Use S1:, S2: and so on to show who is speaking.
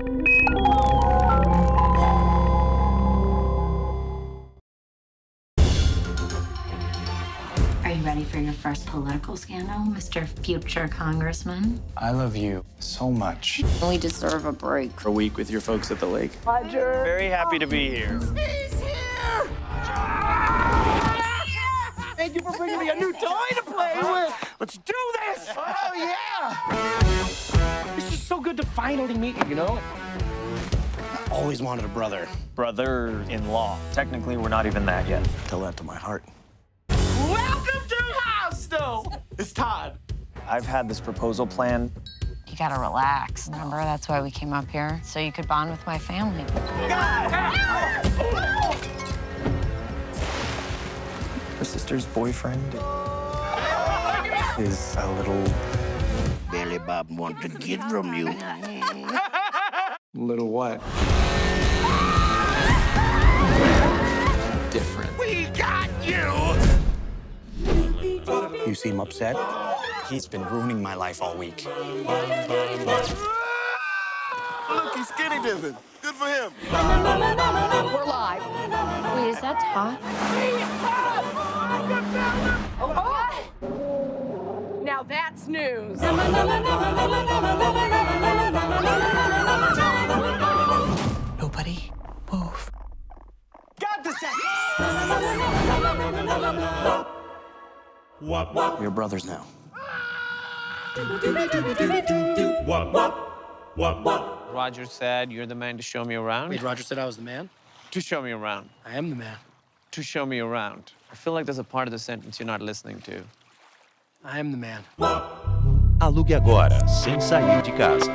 S1: Are you ready for your first political scandal, Mr. Future Congressman?
S2: I love you so much.
S1: We deserve a break.
S2: A week with your folks at the lake.
S3: Roger.
S2: Very happy to be here.
S3: He's here! Thank you for bringing me a new toy to play with. Let's do this! Oh, yeah! It's just so good to finally meet you, you know?
S4: I always wanted a brother.
S2: Brother-in-law. Technically, we're not even that yet.
S4: Tell that to my heart.
S3: Welcome to Hostel! It's Todd.
S2: I've had this proposal plan.
S1: You gotta relax. Remember, that's why we came up here, so you could bond with my family.
S2: Her sister's boyfriend is a little...
S4: Billy Bob wants to get from you.
S2: Little what? Different.
S3: We got you!
S4: You seem upset. He's been ruining my life all week.
S5: Look, he's skinny dipping. Good for him.
S1: We're live. Wait, is that Todd?
S6: Now that's news.
S4: Nobody move.
S3: Got this guy!
S4: We're brothers now.
S7: Roger said you're the man to show me around.
S4: Wait, Roger said I was the man?
S7: To show me around.
S4: I am the man.
S7: To show me around. I feel like there's a part of the sentence you're not listening to.
S4: I am the man.
S8: Alugue agora, sem sair de casa.